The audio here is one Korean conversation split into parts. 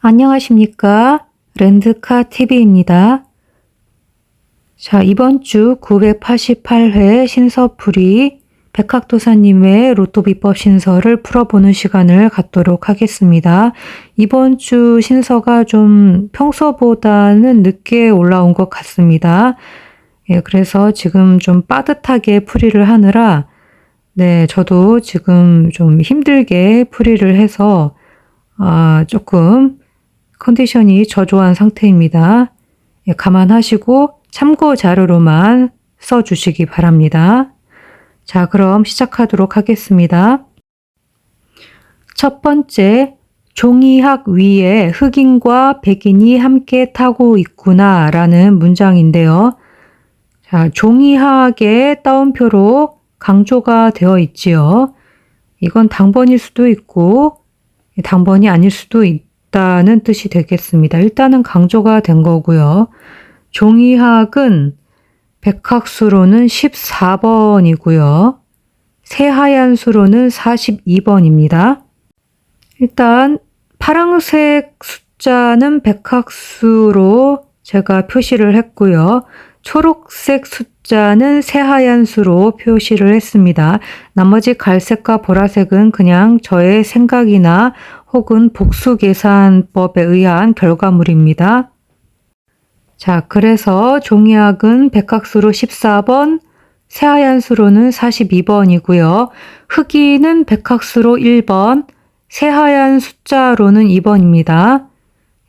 안녕하십니까? 렌드카TV입니다. 자, 이번 주 988회 신서풀이 백학도사님의 로또비법 신서를 풀어보는 시간을 갖도록 하겠습니다. 이번 주 신서가 좀 평소보다는 늦게 올라온 것 같습니다. 예, 그래서 지금 좀 빠듯하게 풀이를 하느라 저도 지금 좀 힘들게 풀이를 해서 조금 컨디션이 저조한 상태입니다. 예, 감안하시고 참고 자료로만 써주시기 바랍니다. 자, 그럼 시작하도록 하겠습니다. 첫 번째, 종이학 위에 흑인과 백인이 함께 타고 있구나 라는 문장인데요. 자, 종이학의 따옴표로 강조가 되어 있지요. 이건 당번일 수도 있고 당번이 아닐 수도 있다는 뜻이 되겠습니다. 일단은 강조가 된 거고요. 종이학은 백학수로는 14번이고요. 새하얀 수로는 42번입니다. 일단 파란색 숫자는 백학수로 제가 표시를 했고요. 초록색 숫자는 새하얀 수로 표시를 했습니다. 나머지 갈색과 보라색은 그냥 저의 생각이나 혹은 복수계산법에 의한 결과물입니다. 자, 그래서 종이학은 백학수로 14번, 새하얀 수로는 42번이고요. 흑인은 백학수로 1번, 새하얀 숫자로는 2번입니다.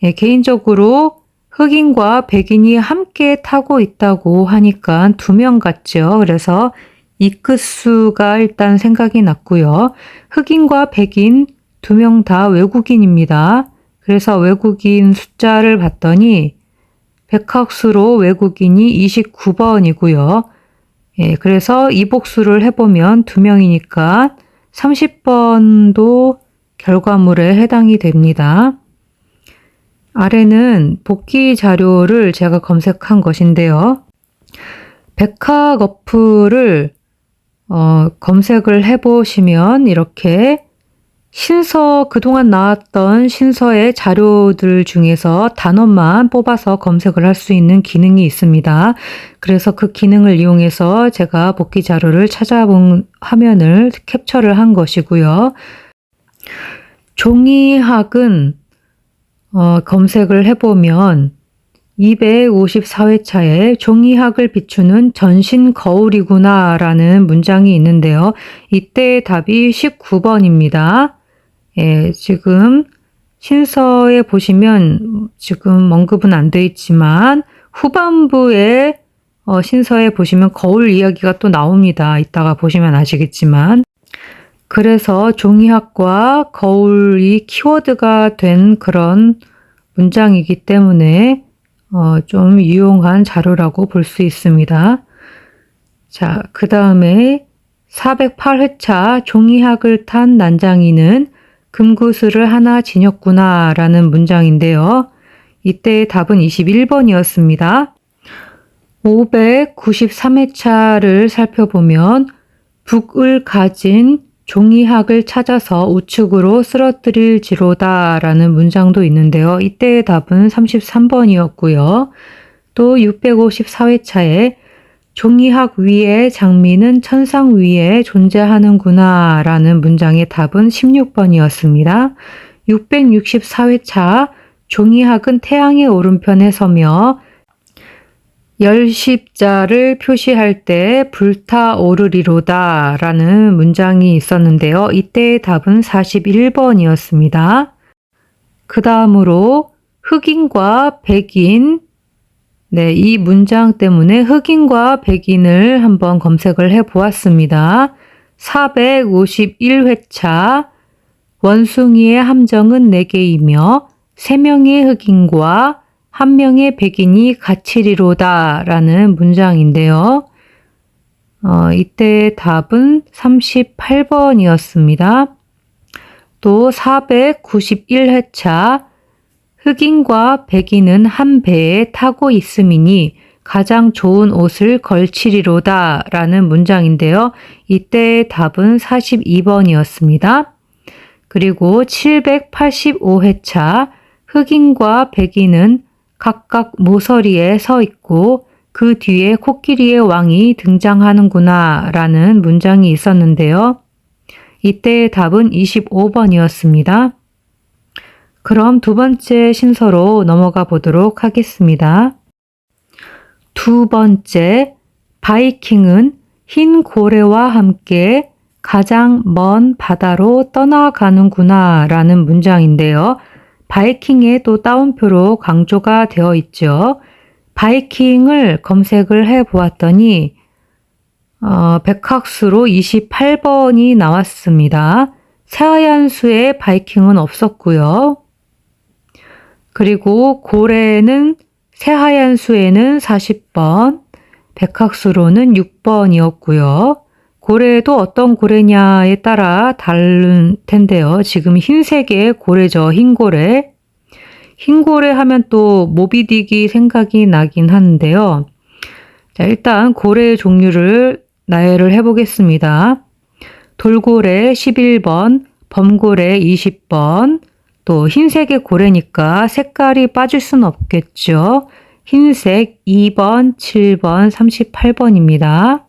예, 개인적으로 흑인과 백인이 함께 타고 있다고 하니까 2명 같죠. 그래서 이 끝수가 일단 생각이 났고요. 흑인과 백인 2명 다 외국인입니다. 그래서 외국인 숫자를 봤더니 백학수로 외국인이 29번이고요. 예, 그래서 이복수를 해보면 2명이니까 30번도 결과물에 해당이 됩니다. 아래는 복기 자료를 제가 검색한 것인데요. 백학 어플을 검색을 해보시면 이렇게 신서, 그동안 나왔던 신서의 자료들 중에서 단어만 뽑아서 검색을 할 수 있는 기능이 있습니다. 그래서 그 기능을 이용해서 제가 복기 자료를 찾아본 화면을 캡처를 한 것이고요. 종이학은 검색을 해보면 254회차에 종이학을 비추는 전신 거울이구나 라는 문장이 있는데요. 이때의 답이 19번입니다. 예, 지금 신서에 보시면 지금 언급은 안 돼 있지만 후반부에 신서에 보시면 거울 이야기가 또 나옵니다. 이따가 보시면 아시겠지만. 그래서 종이학과 거울이 키워드가 된 그런 문장이기 때문에 좀 유용한 자료라고 볼 수 있습니다. 자, 그 다음에 408회차 종이학을 탄 난장이는 금구슬을 하나 지녔구나 라는 문장인데요. 이때의 답은 21번이었습니다. 593회차를 살펴보면 북을 가진 종이학을 찾아서 우측으로 쓰러뜨릴지로다 라는 문장도 있는데요. 이때의 답은 33번이었고요. 또 654회차에 종이학 위에 장미는 천상 위에 존재하는구나 라는 문장의 답은 16번이었습니다. 664회차 종이학은 태양의 오른편에 서며 열십자를 표시할 때 불타오르리로다 라는 문장이 있었는데요. 이때의 답은 41번이었습니다. 그 다음으로 흑인과 백인, 이 문장 때문에 흑인과 백인을 한번 검색을 해 보았습니다. 451회차 원숭이의 함정은 4개이며 3명의 흑인과 1명의 백인이 갇히리로다 라는 문장인데요. 이때의 답은 38번이었습니다. 또 491회차 흑인과 백인은 한 배에 타고 있음이니 가장 좋은 옷을 걸치리로다 라는 문장인데요. 이때의 답은 42번이었습니다. 그리고 785회차 흑인과 백인은 각각 모서리에 서 있고 그 뒤에 코끼리의 왕이 등장하는구나 라는 문장이 있었는데요. 이때의 답은 25번이었습니다. 그럼 두 번째 신서로 넘어가 보도록 하겠습니다. 두 번째, 바이킹은 흰 고래와 함께 가장 먼 바다로 떠나가는구나 라는 문장인데요. 바이킹의 또 따옴표로 강조가 되어 있죠. 바이킹을 검색을 해 보았더니 백학수로 28번이 나왔습니다. 새하얀 수에 바이킹은 없었고요. 그리고 고래는 새하얀 수에는 40번, 백학수로는 6번이었고요. 고래도 어떤 고래냐에 따라 다른 텐데요. 지금 흰색의 고래죠. 흰고래. 흰고래 하면 또 모비딕이 생각이 나긴 하는데요. 자, 일단 고래의 종류를 나열을 해보겠습니다. 돌고래 11번, 범고래 20번, 또 흰색의 고래니까 색깔이 빠질 수는 없겠죠. 흰색 2번, 7번, 38번입니다.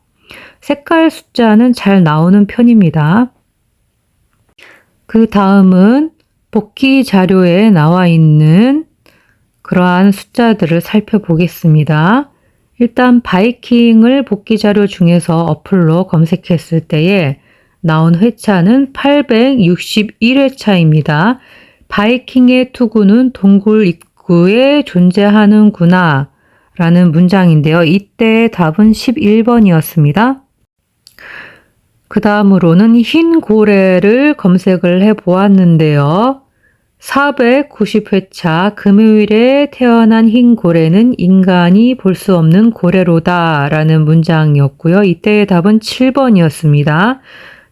색깔 숫자는 잘 나오는 편입니다. 그 다음은 복기 자료에 나와 있는 그러한 숫자들을 살펴보겠습니다. 일단 바이킹을 복기 자료 중에서 어플로 검색했을 때에 나온 회차는 861회차입니다. 바이킹의 투구는 동굴 입구에 존재하는구나 라는 문장인데요. 이때의 답은 11번이었습니다. 그 다음으로는 흰 고래를 검색을 해 보았는데요. 490회차 금요일에 태어난 흰 고래는 인간이 볼 수 없는 고래로다 라는 문장이었고요. 이때의 답은 7번이었습니다.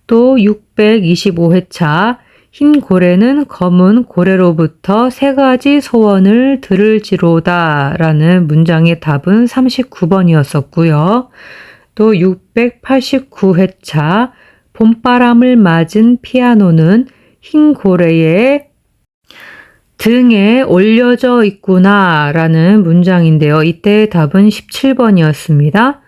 또 625회차 흰 고래는 검은 고래로부터 3가지 소원을 들을지로다 라는 문장의 답은 39번이었었고요. 또 689회차 봄바람을 맞은 피아노는 흰 고래의 등에 올려져 있구나 라는 문장인데요. 이때의 답은 17번이었습니다.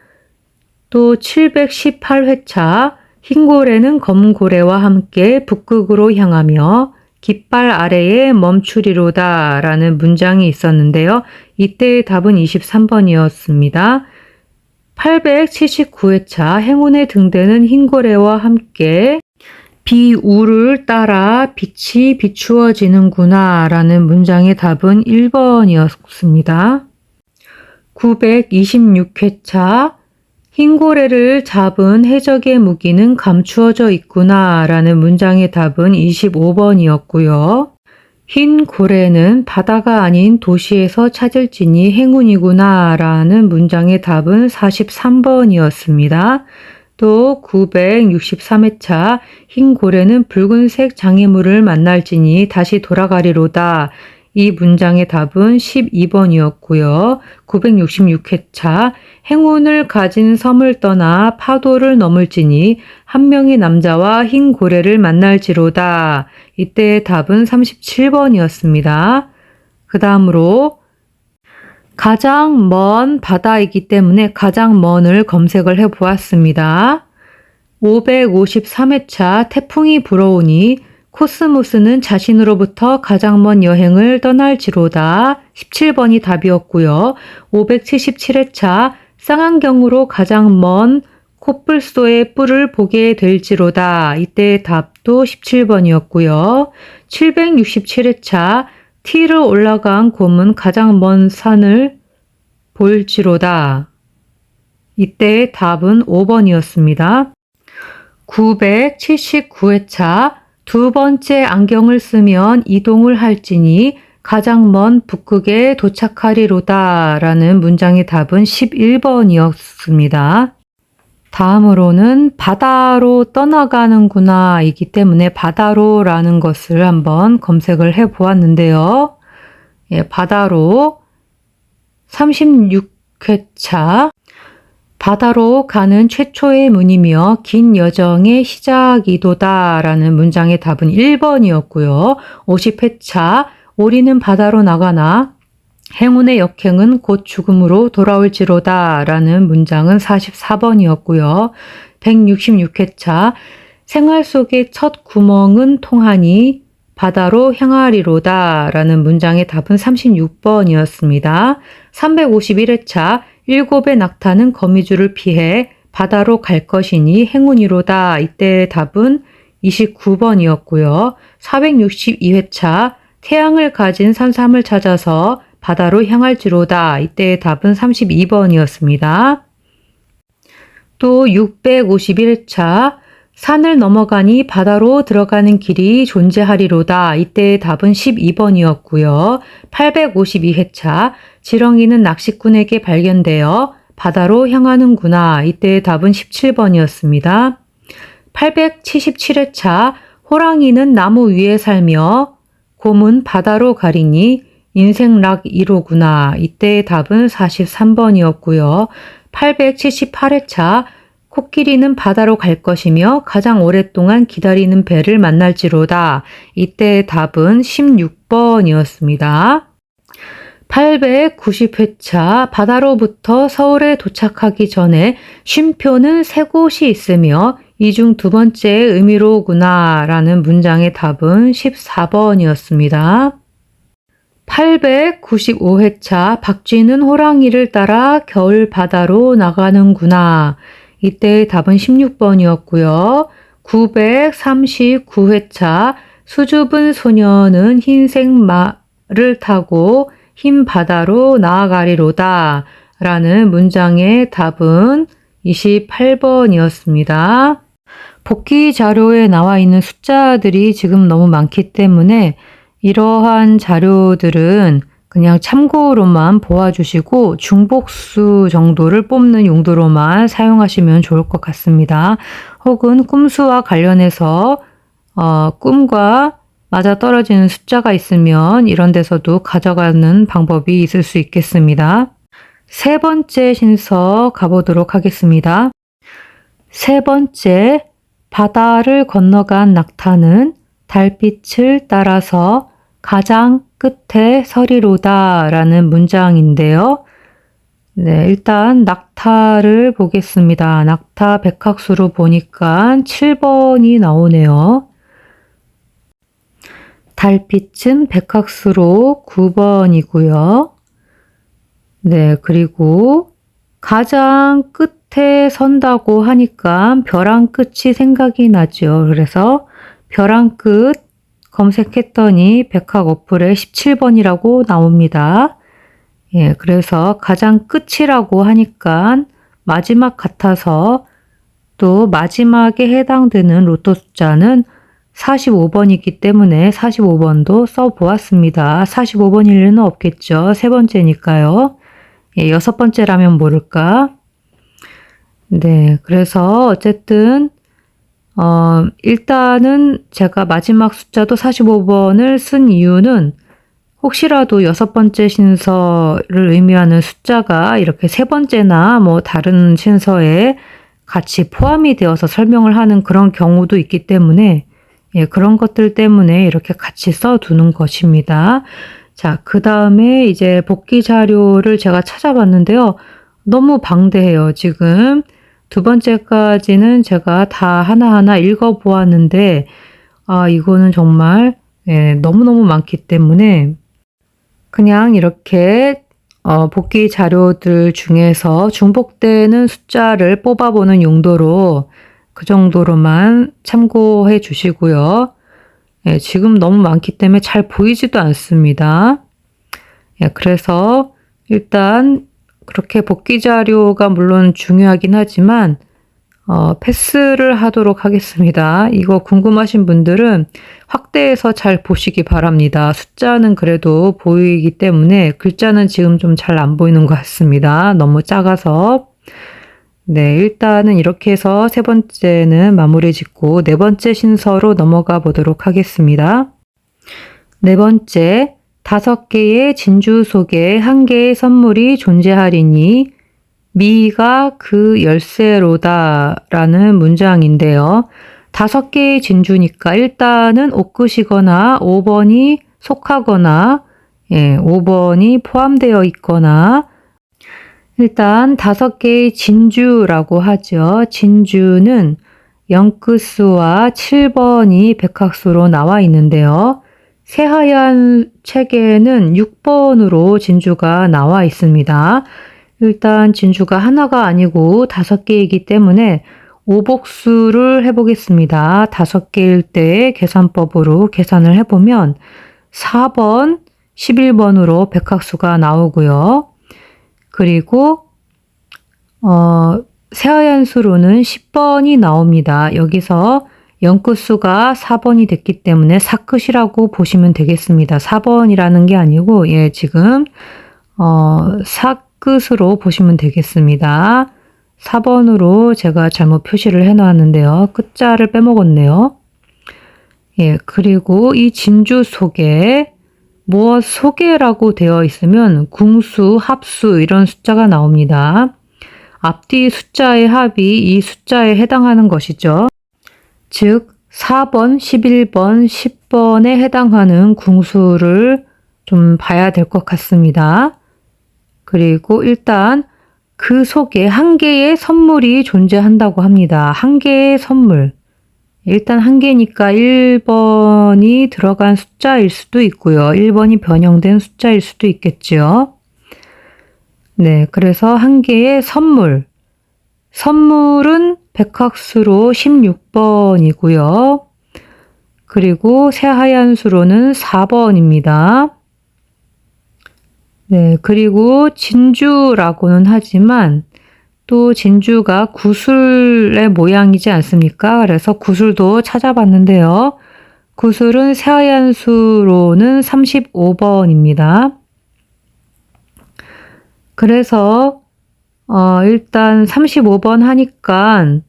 또 718회차 흰고래는 검고래와 함께 북극으로 향하며 깃발 아래에 멈추리로다 라는 문장이 있었는데요. 이때의 답은 23번이었습니다. 879회차 행운의 등대는 흰고래와 함께 비우를 따라 빛이 비추어지는구나 라는 문장의 답은 1번이었습니다. 926회차 흰고래를 잡은 해적의 무기는 감추어져 있구나 라는 문장의 답은 25번이었고요. 흰 고래는 바다가 아닌 도시에서 찾을지니 행운이구나 라는 문장의 답은 43번이었습니다. 또 963회차 흰 고래는 붉은색 장애물을 만날지니 다시 돌아가리로다. 이 문장의 답은 12번이었고요. 966회차 행운을 가진 섬을 떠나 파도를 넘을지니 한 명의 남자와 흰 고래를 만날지로다. 이때의 답은 37번이었습니다. 그 다음으로 가장 먼 바다이기 때문에 가장 먼을 검색을 해보았습니다. 553회차 태풍이 불어오니 코스모스는 자신으로부터 가장 먼 여행을 떠날지로다. 17번이 답이었고요. 577회차 쌍안경으로 가장 먼 코뿔소의 뿔을 보게 될지로다. 이때의 답도 17번이었고요. 767회차 T로 올라간 곰은 가장 먼 산을 볼지로다. 이때의 답은 5번이었습니다. 979회차 두 번째 안경을 쓰면 이동을 할지니 가장 먼 북극에 도착하리로다 라는 문장의 답은 11번이었습니다. 다음으로는 바다로 떠나가는구나 이기 때문에 바다로 라는 것을 한번 검색을 해 보았는데요. 바다로 36회차 바다로 가는 최초의 문이며 긴 여정의 시작이도다 라는 문장의 답은 1번이었고요. 50회차 오리는 바다로 나가나 행운의 역행은 곧 죽음으로 돌아올지로다 라는 문장은 44번이었고요. 166회차 생활 속의 첫 구멍은 통하니 바다로 향하리로다 라는 문장의 답은 36번이었습니다. 351회차 일곱의 낙타는 거미줄을 피해 바다로 갈 것이니 행운이로다. 이때 답은 29번이었고요. 462회차 태양을 가진 산삼을 찾아서 바다로 향할지로다. 이때의 답은 32번이었습니다. 또 651회차 산을 넘어가니 바다로 들어가는 길이 존재하리로다. 이때의 답은 12번이었고요. 852회차 지렁이는 낚시꾼에게 발견되어 바다로 향하는구나. 이때의 답은 17번이었습니다. 877회차 호랑이는 나무 위에 살며 곰은 바다로 가리니 인생락 1호구나. 이때의 답은 43번이었고요. 878회차 코끼리는 바다로 갈 것이며 가장 오랫동안 기다리는 배를 만날지로다. 이때의 답은 16번이었습니다. 890회차 바다로부터 서울에 도착하기 전에 쉼표는 3곳이 있으며 이 중 두 번째의 의미로구나 라는 문장의 답은 14번이었습니다. 895회차 박쥐는 호랑이를 따라 겨울 바다로 나가는구나. 이때의 답은 16번이었고요. 939회차 수줍은 소녀는 흰색 말을 타고 흰 바다로 나아가리로다 라는 문장의 답은 28번이었습니다. 복기 자료에 나와 있는 숫자들이 지금 너무 많기 때문에 이러한 자료들은 그냥 참고로만 보아주시고 중복수 정도를 뽑는 용도로만 사용하시면 좋을 것 같습니다. 혹은 꿈수와 관련해서 꿈과 맞아떨어지는 숫자가 있으면 이런 데서도 가져가는 방법이 있을 수 있겠습니다. 세 번째 신서 가보도록 하겠습니다. 세 번째, 바다를 건너간 낙타는 달빛을 따라서 가장 끝에 서리로다 라는 문장인데요. 네, 일단 낙타를 보겠습니다. 낙타 백학수로 보니까 7번이 나오네요. 달빛은 백학수로 9번이고요. 네, 그리고 가장 끝에 선다고 하니까 벼랑 끝이 생각이 나죠. 그래서 벼랑 끝 검색했더니 백학 어플에 17번이라고 나옵니다. 예, 그래서 가장 끝이라고 하니까 마지막 같아서 또 마지막에 해당되는 로또 숫자는 45번이기 때문에 45번도 써보았습니다. 45번일 리는 없겠죠. 세 번째니까요. 예, 여섯 번째라면 모를까? 네, 그래서 어쨌든 일단은 제가 마지막 숫자도 45번을 쓴 이유는 혹시라도 여섯 번째 신서를 의미하는 숫자가 이렇게 세 번째나 뭐 다른 신서에 같이 포함이 되어서 설명을 하는 그런 경우도 있기 때문에 예, 그런 것들 때문에 이렇게 같이 써두는 것입니다. 자, 그 다음에 이제 복기 자료를 제가 찾아봤는데요. 너무 방대해요. 지금 두 번째까지는 제가 다 하나하나 읽어보았는데 이거는 정말 예, 너무너무 많기 때문에 그냥 이렇게 복기 자료들 중에서 중복되는 숫자를 뽑아보는 용도로 그 정도로만 참고해 주시고요. 예, 지금 너무 많기 때문에 잘 보이지도 않습니다. 예, 그래서 일단 그렇게 복기 자료가 물론 중요하긴 하지만 패스를 하도록 하겠습니다. 이거 궁금하신 분들은 확대해서 잘 보시기 바랍니다. 숫자는 그래도 보이기 때문에 글자는 지금 좀 잘 안 보이는 것 같습니다. 너무 작아서. 네, 일단은 이렇게 해서 세 번째는 마무리 짓고 네 번째 신서로 넘어가 보도록 하겠습니다. 네 번째, 5개의 진주 속에 1개의 선물이 존재하리니 미가 그 열쇠로다 라는 문장인데요. 5개의 진주니까 일단은 옷끝이거나 5번이 속하거나 5번이 포함되어 있거나 일단 5개의 진주라고 하죠. 진주는 영끝수와 7번이 백학수로 나와 있는데요. 새하얀 책에는 6번으로 진주가 나와 있습니다. 일단 진주가 하나가 아니고 5개이기 때문에 오복수를 해보겠습니다. 5개일 때 계산법으로 계산을 해보면 4번, 11번으로 백학수가 나오고요. 그리고 새하얀 수로는 10번이 나옵니다. 여기서 영끝수가 4번이 됐기 때문에 사끝이라고 보시면 되겠습니다. 4번이라는 게 아니고 지금 사끝으로 보시면 되겠습니다. 4번으로 제가 잘못 표시를 해놨는데요. 끝자를 빼먹었네요. 그리고 이 진주 속에 무엇 속에라고 되어 있으면 궁수, 합수 이런 숫자가 나옵니다. 앞뒤 숫자의 합이 이 숫자에 해당하는 것이죠. 즉 4번, 11번, 10번에 해당하는 궁수를 좀 봐야 될 것 같습니다. 그리고 일단 그 속에 한 개의 선물이 존재한다고 합니다. 한 개의 선물. 일단 한 개니까 1번이 들어간 숫자일 수도 있고요. 1번이 변형된 숫자일 수도 있겠죠. 네, 그래서 한 개의 선물. 선물은 백학수로 16번이고요. 그리고 새하얀 수로는 4번입니다. 네, 그리고 진주라고는 하지만 또 진주가 구슬의 모양이지 않습니까? 그래서 구슬도 찾아봤는데요. 구슬은 새하얀 수로는 35번입니다. 그래서 일단 35번 하니까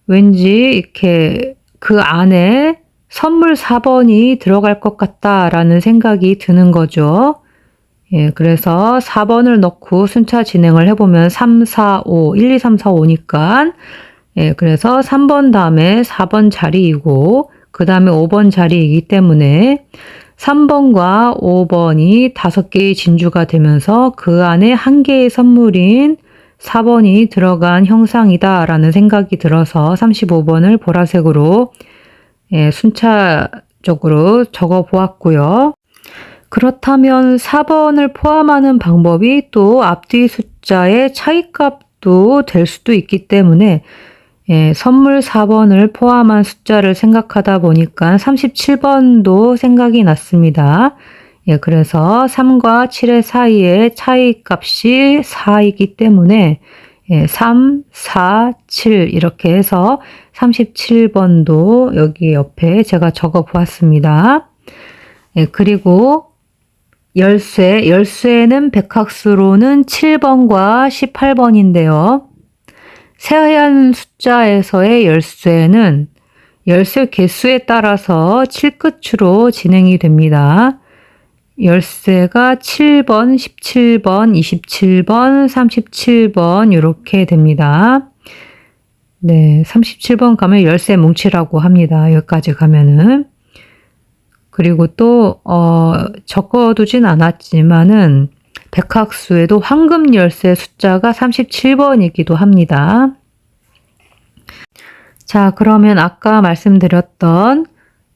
왠지 이렇게 그 안에 선물 4번이 들어갈 것 같다라는 생각이 드는 거죠. 그래서 4번을 넣고 순차 진행을 해보면 3, 4, 5, 1, 2, 3, 4, 5니까 그래서 3번 다음에 4번 자리이고 그 다음에 5번 자리이기 때문에 3번과 5번이 5개의 진주가 되면서 그 안에 한 개의 선물인 4번이 들어간 형상이다 라는 생각이 들어서 35번을 보라색으로 순차적으로 적어 보았고요. 그렇다면 4번을 포함하는 방법이 또 앞뒤 숫자의 차이값도 될 수도 있기 때문에 선물 4번을 포함한 숫자를 생각하다 보니까 37번도 생각이 났습니다. 그래서 3과 7의 사이에 차이값이 4이기 때문에 3, 4, 7 이렇게 해서 37번도 여기 옆에 제가 적어 보았습니다. 그리고 열쇠는 백학수로는 7번과 18번인데요. 새하얀 숫자에서의 열쇠는 열쇠 개수에 따라서 7끝으로 진행이 됩니다. 열쇠가 7번, 17번, 27번, 37번 이렇게 됩니다. 네, 37번 가면 열쇠 뭉치라고 합니다. 여기까지 가면은. 그리고 또 적어두진 않았지만은 백학수에도 황금 열쇠 숫자가 37번이기도 합니다. 자, 그러면 아까 말씀드렸던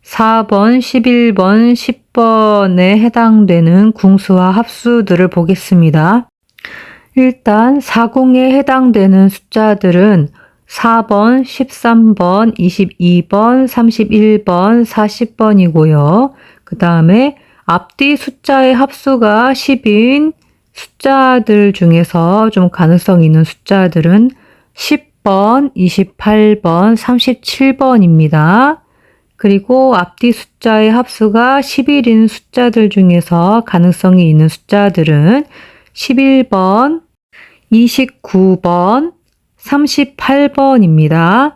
4번, 11번, 10번에 해당되는 궁수와 합수들을 보겠습니다. 일단 40에 해당되는 숫자들은 4번, 13번, 22번, 31번, 40번이고요. 그 다음에 앞뒤 숫자의 합수가 10인 숫자들 중에서 좀 가능성 있는 숫자들은 10번, 28번, 37번입니다. 그리고 앞뒤 숫자의 합수가 11인 숫자들 중에서 가능성이 있는 숫자들은 11번, 29번, 38번입니다.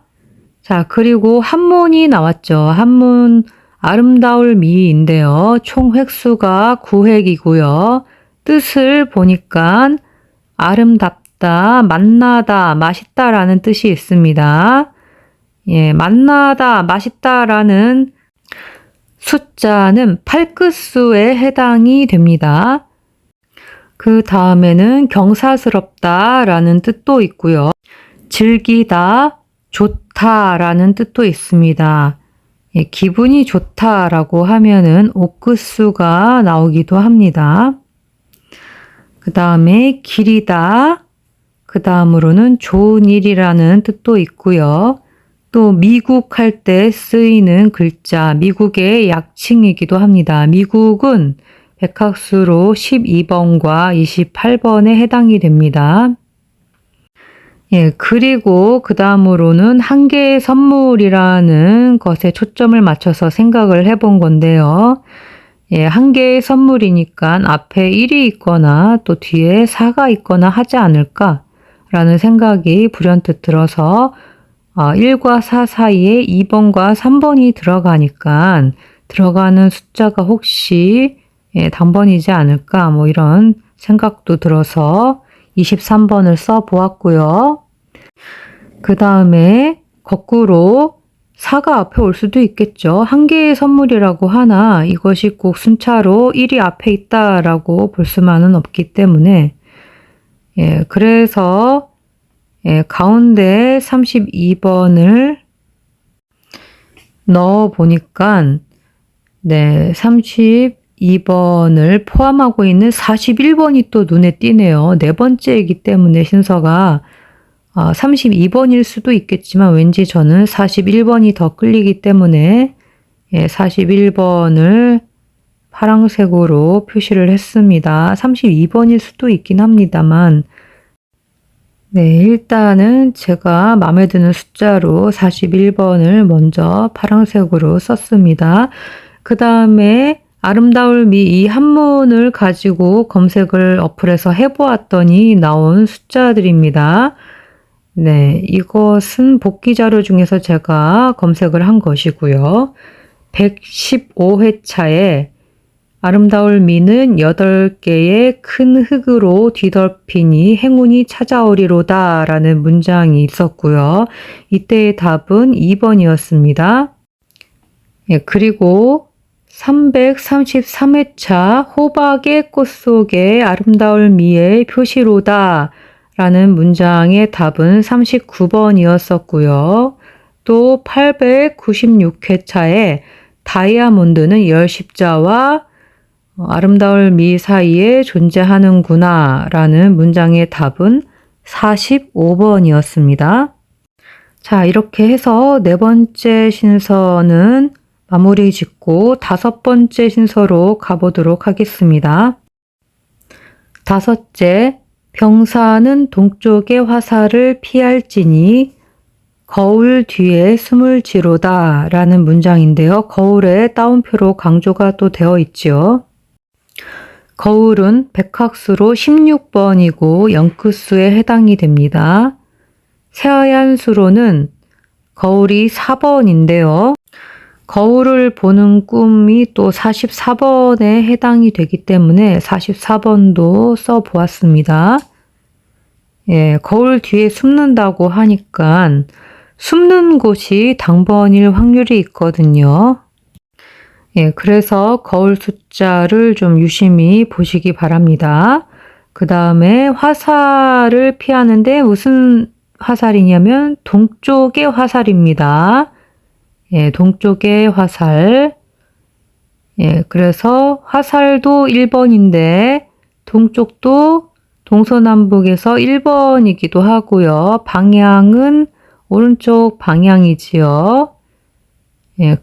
자, 그리고 한문이 나왔죠. 한문 아름다울 미인데요. 총 획수가 9획이고요. 뜻을 보니까 아름답다, 맛나다, 맛있다라는 뜻이 있습니다. 만나다, 맛있다라는 숫자는 8끝수에 해당이 됩니다. 그 다음에는 경사스럽다 라는 뜻도 있고요. 즐기다, 좋다 라는 뜻도 있습니다. 예, 기분이 좋다라고 하면은 5끝수가 나오기도 합니다. 그 다음에 길이다, 그 다음으로는 좋은 일이라는 뜻도 있고요. 또 미국할 때 쓰이는 글자, 미국의 약칭이기도 합니다. 미국은 백학수로 12번과 28번에 해당이 됩니다. 예, 그리고 그 다음으로는 한 개의 선물이라는 것에 초점을 맞춰서 생각을 해본 건데요. 예, 한 개의 선물이니까 앞에 1이 있거나 또 뒤에 4가 있거나 하지 않을까라는 생각이 불현듯 들어서 1과 4 사이에 2번과 3번이 들어가니까 들어가는 숫자가 혹시 단번이지 않을까 뭐 이런 생각도 들어서 23번을 써 보았고요. 그 다음에 거꾸로 4가 앞에 올 수도 있겠죠. 한 개의 선물이라고 하나 이것이 꼭 순차로 1이 앞에 있다라고 볼 수만은 없기 때문에 그래서 가운데 32번을 넣어 보니까 32번을 포함하고 있는 41번이 또 눈에 띄네요. 네 번째이기 때문에 신서가 32번일 수도 있겠지만 왠지 저는 41번이 더 끌리기 때문에 41번을 파란색으로 표시를 했습니다. 32번일 수도 있긴 합니다만 일단은 제가 마음에 드는 숫자로 41번을 먼저 파란색으로 썼습니다. 그 다음에 아름다울 미 이 한문을 가지고 검색을 어플에서 해보았더니 나온 숫자들입니다. 이것은 복귀 자료 중에서 제가 검색을 한 것이고요. 115회차에 아름다울 미는 8개의 큰 흙으로 뒤덮이니 행운이 찾아오리로다 라는 문장이 있었고요. 이때의 답은 2번이었습니다. 그리고 333회차 호박의 꽃 속에 아름다울 미의 표시로다 라는 문장의 답은 39번이었었고요. 또 896회차에 다이아몬드는 열 십자와 아름다울 미 사이에 존재하는구나 라는 문장의 답은 45번이었습니다. 자, 이렇게 해서 네 번째 신서는 마무리 짓고 다섯 번째 신서로 가보도록 하겠습니다. 다섯째, 병사는 동쪽의 화살을 피할지니 거울 뒤에 숨을 지로다 라는 문장인데요. 거울에 따옴표로 강조가 또 되어 있죠. 거울은 백학수로 16번이고 영끝수에 해당이 됩니다. 새하얀수로는 거울이 4번인데요. 거울을 보는 꿈이 또 44번에 해당이 되기 때문에 44번도 써보았습니다. 거울 뒤에 숨는다고 하니까 숨는 곳이 당번일 확률이 있거든요. 그래서 거울 숫자를 좀 유심히 보시기 바랍니다. 그 다음에 화살을 피하는데 무슨 화살이냐면 동쪽의 화살입니다. 동쪽의 화살. 그래서 화살도 1번인데 동쪽도 동서남북에서 1번이기도 하고요. 방향은 오른쪽 방향이지요.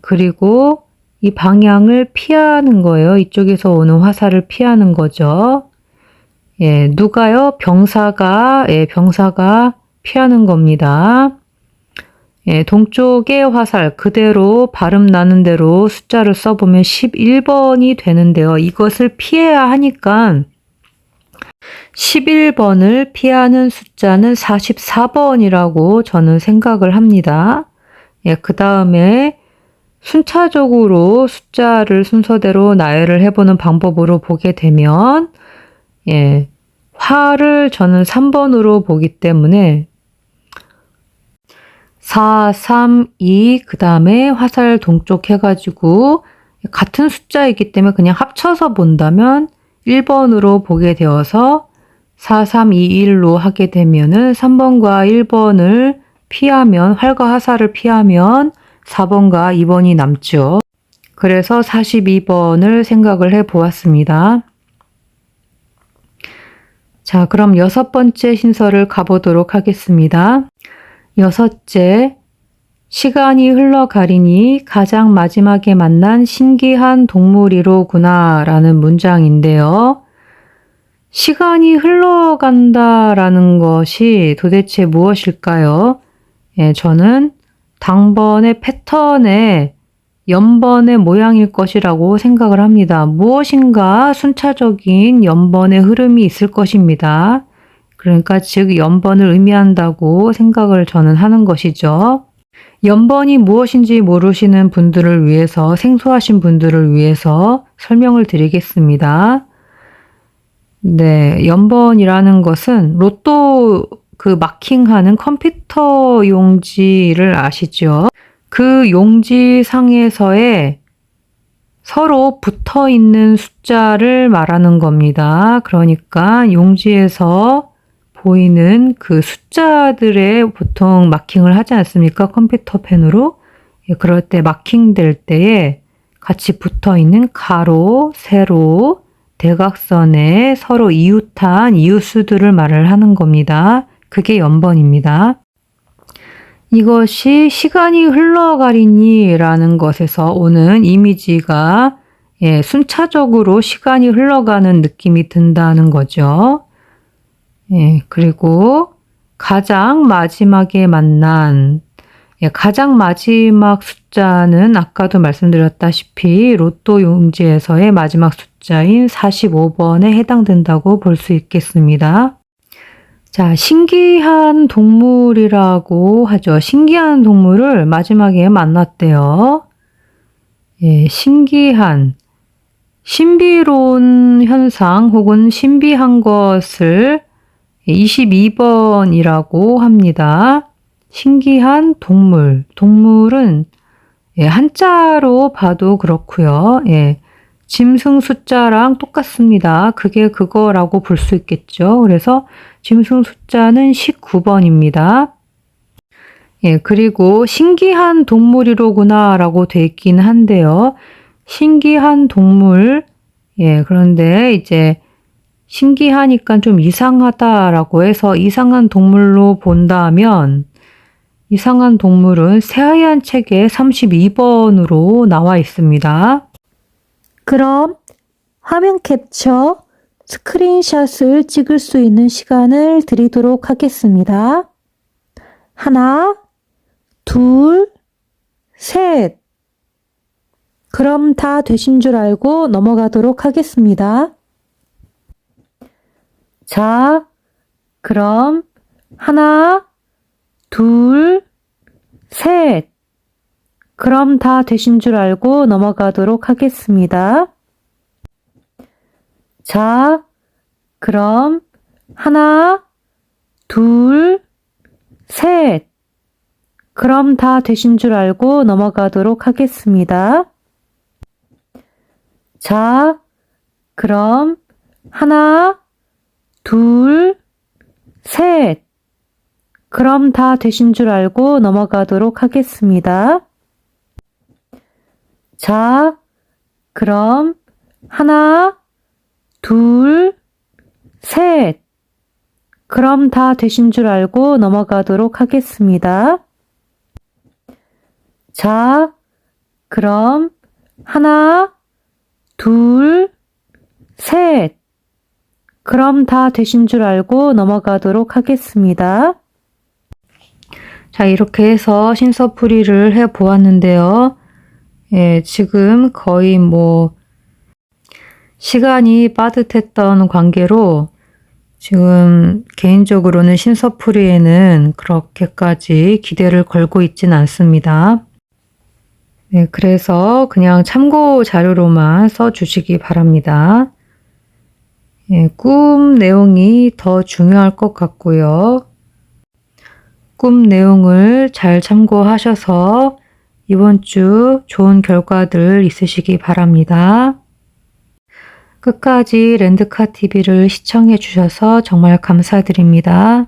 그리고 이 방향을 피하는 거예요. 이쪽에서 오는 화살을 피하는 거죠. 누가요? 병사가 피하는 겁니다. 동쪽의 화살 그대로 발음 나는 대로 숫자를 써보면 11번이 되는데요. 이것을 피해야 하니까 11번을 피하는 숫자는 44번이라고 저는 생각을 합니다. 그 다음에 순차적으로 숫자를 순서대로 나열을 해보는 방법으로 보게 되면 화를 저는 3번으로 보기 때문에 4, 3, 2 그 다음에 화살 동쪽 해가지고 같은 숫자이기 때문에 그냥 합쳐서 본다면 1번으로 보게 되어서 4321로 하게 되면은 3번과 1번을 피하면, 활과 하사를 피하면 4번과 2번이 남죠. 그래서 42번을 생각을 해 보았습니다. 자, 그럼 6번째 신설을 가보도록 하겠습니다. 6째, 시간이 흘러가리니 가장 마지막에 만난 신기한 동물이로구나 라는 문장인데요. 시간이 흘러간다라는 것이 도대체 무엇일까요? 예, 저는 당번의 패턴의 연번의 모양일 것이라고 생각을 합니다. 무엇인가 순차적인 연번의 흐름이 있을 것입니다. 그러니까 즉 연번을 의미한다고 생각을 저는 하는 것이죠. 연번이 무엇인지 모르시는 분들을 위해서, 생소하신 분들을 위해서 설명을 드리겠습니다. 네, 연번이라는 것은 로또 그 마킹하는 컴퓨터 용지를 아시죠? 그 용지상에서의 서로 붙어 있는 숫자를 말하는 겁니다. 그러니까 용지에서 보이는 그 숫자들에 보통 마킹을 하지 않습니까? 컴퓨터 펜으로. 예, 그럴 때 마킹 될 때에 같이 붙어 있는 가로, 세로, 대각선에 서로 이웃한 이웃수들을 말을 하는 겁니다. 그게 연번입니다. 이것이 시간이 흘러가리니 라는 것에서 오는 이미지가 순차적으로 시간이 흘러가는 느낌이 든다는 거죠. 그리고 가장 마지막에 만난, 가장 마지막 숫자는 아까도 말씀드렸다시피 로또 용지에서의 마지막 숫자인 45번에 해당된다고 볼 수 있겠습니다. 자, 신기한 동물이라고 하죠. 신기한 동물을 마지막에 만났대요. 신기한, 신비로운 현상 혹은 신비한 것을 22번이라고 합니다. 신기한 동물. 동물은 한자로 봐도 그렇고요. 짐승 숫자랑 똑같습니다. 그게 그거라고 볼 수 있겠죠. 그래서 짐승 숫자는 19번입니다. 그리고 신기한 동물이로구나 라고 돼 있긴 한데요. 신기한 동물, 그런데 이제 신기하니까 좀 이상하다라고 해서 이상한 동물로 본다면 이상한 동물은 새하얀 책에 32번으로 나와 있습니다. 그럼 화면 캡처, 스크린샷을 찍을 수 있는 시간을 드리도록 하겠습니다. 하나, 둘, 셋. 그럼 다 되신 줄 알고 넘어가도록 하겠습니다. 자, 그럼 하나, 둘, 셋. 그럼 다 되신 줄 알고 넘어가도록 하겠습니다. 자, 그럼 하나, 둘, 셋. 그럼 다 되신 줄 알고 넘어가도록 하겠습니다. 자, 그럼 하나, 둘, 셋. 그럼 다 되신 줄 알고 넘어가도록 하겠습니다. 자, 그럼 하나, 둘, 셋. 그럼 다 되신 줄 알고 넘어가도록 하겠습니다. 자, 그럼 하나, 둘, 셋. 그럼 다 되신 줄 알고 넘어가도록 하겠습니다. 자, 이렇게 해서 신서풀이를 해 보았는데요. 지금 거의 시간이 빠듯했던 관계로 지금 개인적으로는 신서풀이에는 그렇게까지 기대를 걸고 있진 않습니다. 그래서 그냥 참고 자료로만 써주시기 바랍니다. 꿈 내용이 더 중요할 것 같고요. 꿈 내용을 잘 참고하셔서 이번 주 좋은 결과들 있으시기 바랍니다. 끝까지 랜드카TV를 시청해 주셔서 정말 감사드립니다.